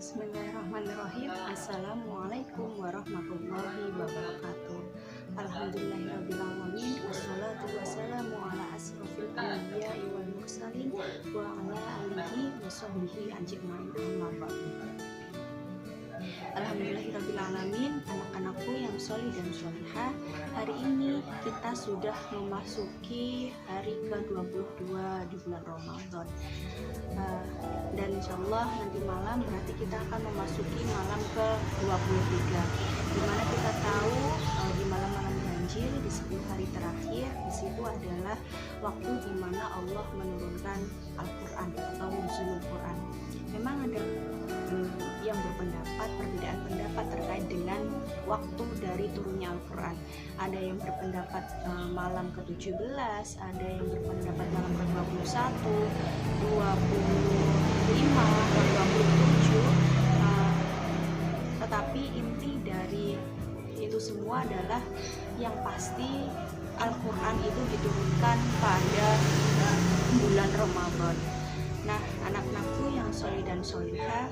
Bismillahirrahmanirrahim. Assalamualaikum warahmatullahi wabarakatuh. Alhamdulillahirrabbilalamin. Wassalatu wassalamu ala asrofil anbiya'i wal mursalin wa ala alihi wa sahbihi ajma'in, amma ba'du. Alhamdulillahirrabbilalamin, anak-anakku yang solih dan solihah, hari ini kita sudah memasuki hari ke-22 di bulan Ramadan, dan insyaallah nanti malam berarti kita akan memasuki malam ke-23, dimana kita tahu di malam-malam ganjil di 10 hari terakhir di situ adalah waktu dimana Allah menurunkan Al-Quran atau nuzulul Quran. Memang ada yang berpendapat, perbedaan pendapat terkait dengan waktu dari turunnya Al-Quran. Ada yang berpendapat malam ke-17, ada yang berpendapat malam ke-21, 25, 27. Tetapi inti dari itu semua adalah yang pasti Al-Quran itu diturunkan pada bulan Ramadan. Nah, anak-anakku yang soleh dan solihah,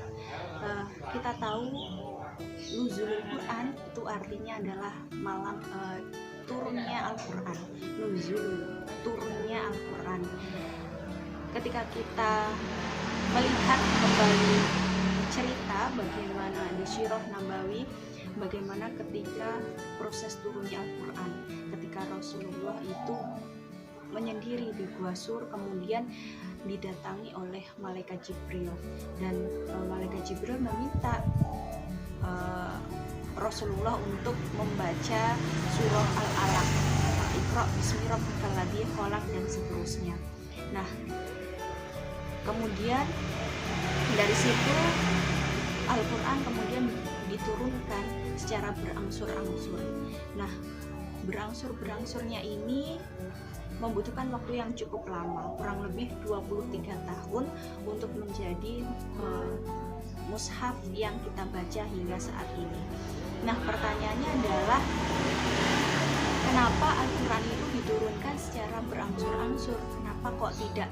kita tahu nuzulul Quran itu artinya adalah malam turunnya Al-Quran. Nuzul, turunnya Al-Quran. Ketika kita melihat kembali cerita bagaimana di Sirah Nabawi, bagaimana ketika proses turunnya Al-Quran, ketika Rasulullah itu menyendiri di Gua Sur, kemudian didatangi oleh malaikat Jibril, dan malaikat Jibril meminta Rasulullah untuk membaca surah Al-Alaq, Iqra bismi rabbikal ladzi khalaq, dan seterusnya. Nah, kemudian dari situ Al-Quran kemudian diturunkan secara berangsur-angsur. Nah, berangsur-berangsurnya ini membutuhkan waktu yang cukup lama, kurang lebih 23 tahun untuk menjadi mushaf yang kita baca hingga saat ini. Nah, pertanyaannya adalah kenapa Al-Quran itu diturunkan secara berangsur-angsur? Kenapa kok tidak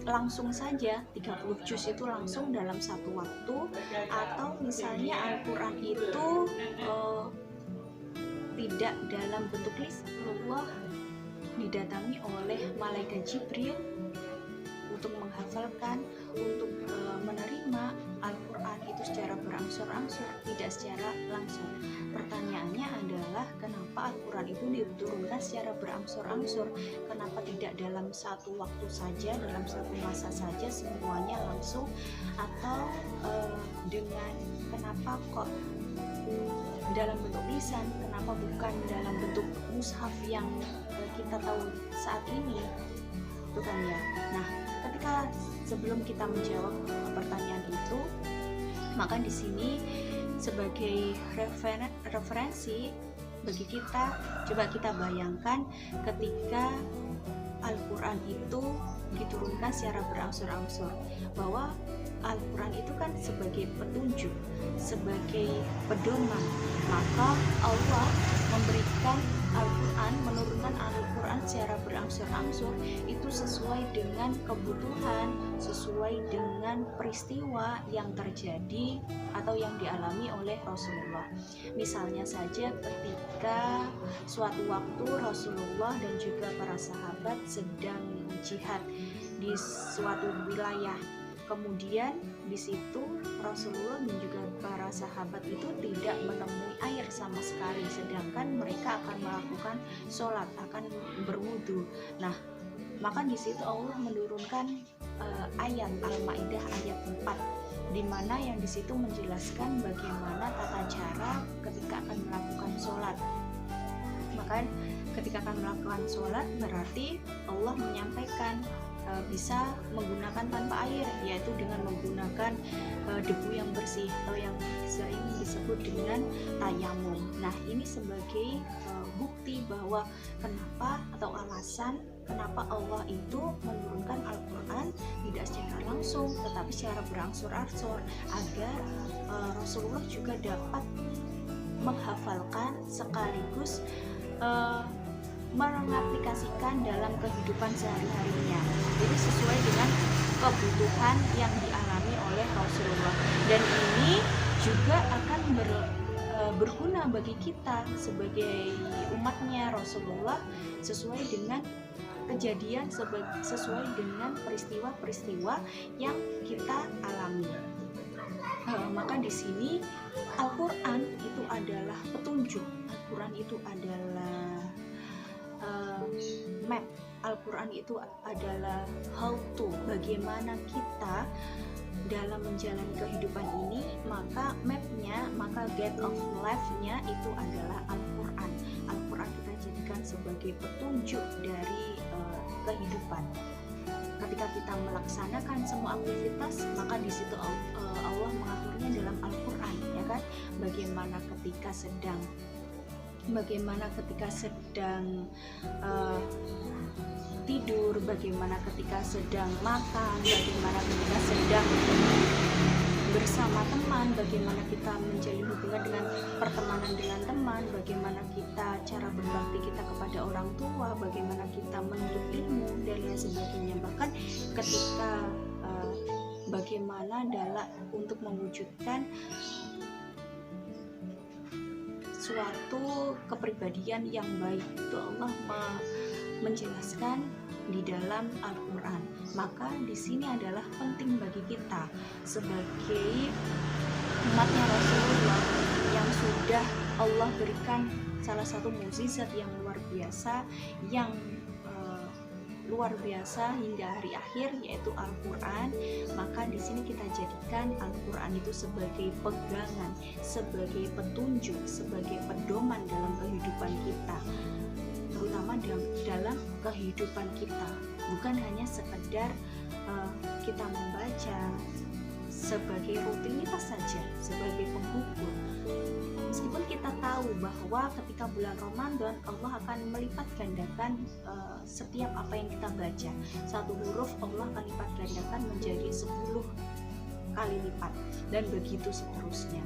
langsung saja 30 juz itu langsung dalam satu waktu, atau misalnya Al-Quran itu tidak dalam bentuk lisan, Allah didatangi oleh malaikat Jibril untuk menghafalkan, untuk menerima Al-Quran itu secara berangsur-angsur, tidak secara langsung. Pertanyaannya adalah kenapa Al-Quran itu diturunkan secara berangsur-angsur? Kenapa tidak dalam satu waktu saja, dalam satu masa saja semuanya langsung? Atau dengan kenapa kok dalam bentuk lisan, kenapa bukan dalam bentuk mushaf yang kita tahu saat ini, itu kan ya. Nah, ketika sebelum kita menjawab pertanyaan itu, maka di sini sebagai referensi bagi kita, coba kita bayangkan ketika Al-Quran itu diturunkan secara berangsur-angsur, bahwa Al-Quran itu kan sebagai petunjuk, sebagai pedoman. Maka Allah memberikan Al-Quran, menurunkan Al-Quran secara berangsur-angsur itu sesuai dengan kebutuhan, sesuai dengan peristiwa yang terjadi atau yang dialami oleh Rasulullah. Misalnya saja ketika suatu waktu Rasulullah dan juga para sahabat sedang jihad di suatu wilayah. Kemudian di situ Rasulullah dan juga para sahabat itu tidak menemui air sama sekali, sedangkan mereka akan melakukan sholat, akan berwudu. Nah, maka di situ Allah menurunkan ayat Al-Maidah ayat 4, di mana yang di situ menjelaskan bagaimana tata cara ketika akan melakukan sholat. Maka ketika akan melakukan sholat berarti Allah menyampaikan bisa menggunakan tanpa air, yaitu dengan menggunakan debu yang bersih atau yang sering disebut dengan tayamum. Nah, ini sebagai bukti bahwa kenapa atau alasan kenapa Allah itu menurunkan Al-Quran tidak secara langsung tetapi secara berangsur-angsur, agar Rasulullah juga dapat menghafalkan sekaligus mengaplikasikan dalam kehidupan sehari-harinya. Jadi sesuai dengan kebutuhan yang dialami oleh Rasulullah. Dan ini juga akan berguna bagi kita sebagai umatnya Rasulullah, sesuai dengan kejadian, sesuai dengan peristiwa-peristiwa yang kita alami. Maka di sini Al-Quran itu adalah petunjuk, Al-Quran itu adalah map, Al-Quran itu adalah how to, bagaimana kita dalam menjalani kehidupan ini. Maka mapnya, maka guide of life-nya itu adalah Al-Quran. Al-Quran kita jadikan sebagai petunjuk dari kehidupan. Ketika kita melaksanakan semua aktivitas, maka di situ Allah mengaturnya dalam Al-Quran, ya kan? Bagaimana ketika sedang tidur, bagaimana ketika sedang makan, bagaimana ketika sedang bersama teman, bagaimana kita menjalin hubungan dengan pertemanan dengan teman, bagaimana kita cara berbakti kita kepada orang tua, bagaimana kita menuntut ilmu dan lain sebagainya. Bahkan ketika bagaimana dalam untuk mewujudkan suatu kepribadian yang baik, itu Allah menjelaskan di dalam Al-Quran. Maka di sini adalah penting bagi kita sebagai umatnya Rasulullah yang sudah Allah berikan salah satu mukjizat yang luar biasa, yang luar biasa hingga hari akhir, yaitu Al-Quran. Maka di sini kita jadikan Al-Quran itu sebagai pegangan, sebagai petunjuk, sebagai pedoman dalam kehidupan kita, terutama dalam kehidupan kita. Bukan hanya sekedar kita membaca sebagai rutinitas saja, sebagai pengukur. Meskipun kita tahu bahwa ketika bulan Ramadan Allah akan melipat gandakan setiap apa yang kita baca. Satu huruf Allah akan lipat gandakan menjadi 10 kali lipat, dan begitu seterusnya.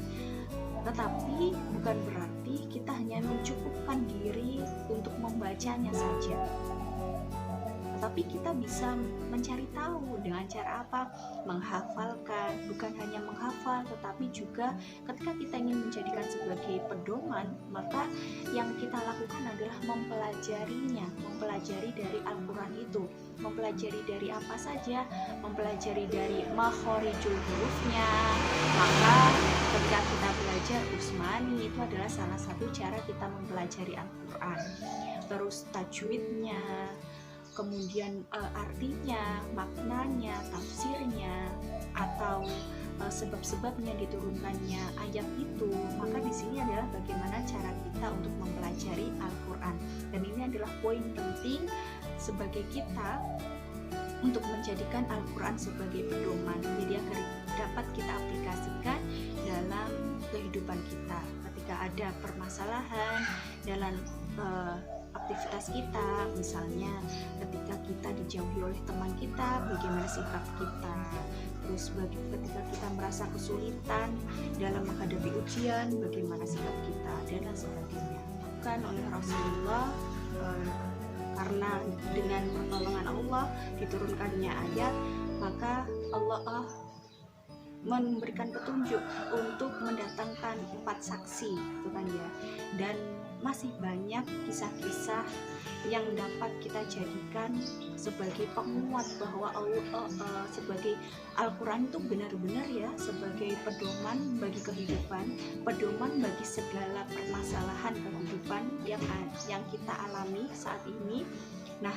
Tetapi bukan berarti kita hanya mencukupkan diri untuk membacanya saja, tetapi kita bisa mencari tahu dengan cara apa? Menghafalkan. Bukan hanya menghafal, tetapi juga ketika kita ingin menjadikan sebagai pedoman, maka yang kita lakukan adalah mempelajarinya, mempelajari dari Al-Quran itu. Mempelajari dari apa saja? Mempelajari dari makhorijul hurufnya. Maka ketika kita belajar Usmani, itu adalah salah satu cara kita mempelajari Al-Quran. Terus tajwidnya, kemudian artinya, maknanya, tafsirnya, atau sebab-sebabnya diturunkannya ayat itu. Maka di sini adalah bagaimana cara kita untuk mempelajari Al-Quran. Dan ini adalah poin penting sebagai kita untuk menjadikan Al-Quran sebagai pedoman, jadi agar dapat kita aplikasikan dalam kehidupan kita. Ketika ada permasalahan dalam aktivitas kita, misalnya ketika kita dijauhi oleh teman kita, bagaimana sikap kita. Terus ketika kita merasa kesulitan dalam menghadapi ujian, bagaimana sikap kita, dan lain sebagainya. Bukan oleh Rasulullah, karena dengan pertolongan Allah diturunkannya ayat, maka Allah memberikan petunjuk untuk mendatangkan 4 saksi, itu kan ya. Dan masih banyak kisah-kisah yang dapat kita jadikan sebagai penguat bahwa sebagai Al-Quran itu benar-benar ya sebagai pedoman bagi kehidupan, pedoman bagi segala permasalahan kehidupan yang kita alami saat ini. Nah,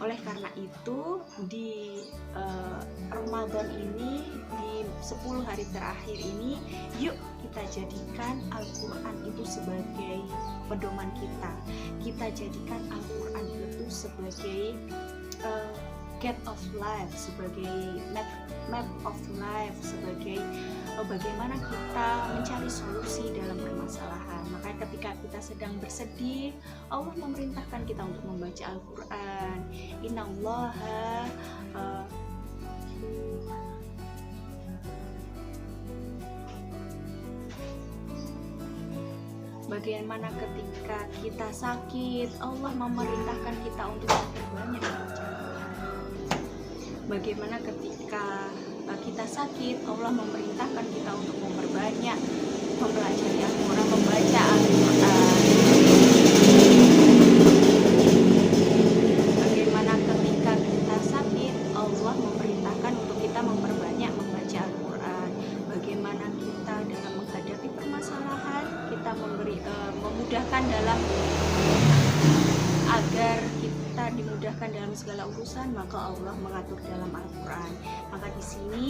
oleh karena itu di Ramadan ini, di 10 hari terakhir ini, yuk kita jadikan Al-Quran itu sebagai pedoman kita. Kita jadikan Al-Quran itu sebagai guide of life, sebagai map of life, sebagai bagaimana kita mencari solusi dalam permasalahan. Maka ketika kita sedang bersedih, Allah memerintahkan kita untuk membaca Al-Quran. Innallaha bagaimana ketika kita sakit, Allah memerintahkan kita untuk memperbanyak membaca Al-Quran. Bagaimana ketika kita sakit, Allah memerintahkan kita untuk memperbanyak mempelajari Al-Quran, membaca Al-Quran. Bagaimana ketika kita sakit, Allah memerintahkan untuk kita memperbanyak membaca Al-Quran. Bagaimana kita dalam menghadapi permasalahan, kita memudahkan dalam agar kita dimudahkan dalam segala urusan, maka Allah mengatur dalam Al-Quran. Maka di sini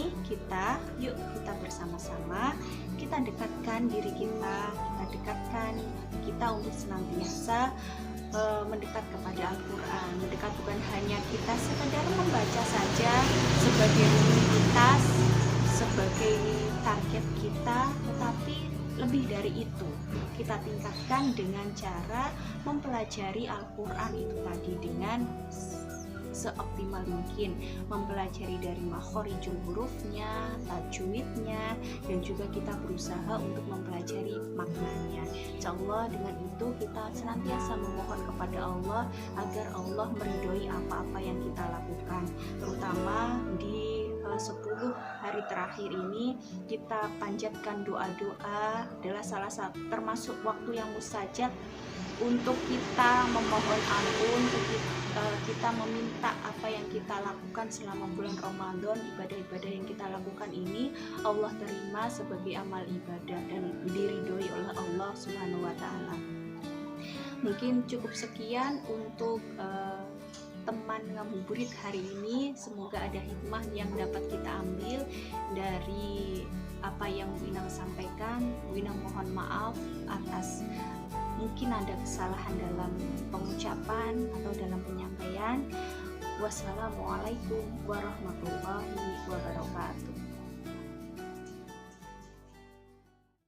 yuk kita bersama-sama kita dekatkan diri kita dekatkan kita untuk senantiasa mendekat kepada Al-Quran. Mendekat bukan hanya kita sekedar membaca saja sebagai rutinitas, sebagai target kita, tetapi lebih dari itu kita tingkatkan dengan cara mempelajari Al-Quran itu tadi dengan seoptimal mungkin, mempelajari dari makhorijul hurufnya, tajwidnya, dan juga kita berusaha untuk mempelajari maknanya. Insyaallah dengan itu kita senantiasa memohon kepada Allah agar Allah meridhoi apa-apa yang kita lakukan, terutama di 10 hari terakhir ini kita panjatkan doa-doa, adalah salah satu termasuk waktu yang mustajab untuk kita memohon ampun, kita meminta apa yang kita lakukan selama bulan Ramadan. Ibadah-ibadah yang kita lakukan ini Allah terima sebagai amal ibadah dan diridhoi oleh Allah Subhanahu wa Ta'ala. Mungkin cukup sekian untuk teman ngabuburit hari ini. Semoga ada hikmah yang dapat kita ambil dari apa yang Bu Inang sampaikan. Bu Inang mohon maaf atas mungkin ada kesalahan dalam pengucapan atau dalam penyampaian. Wassalamualaikum warahmatullahi wabarakatuh.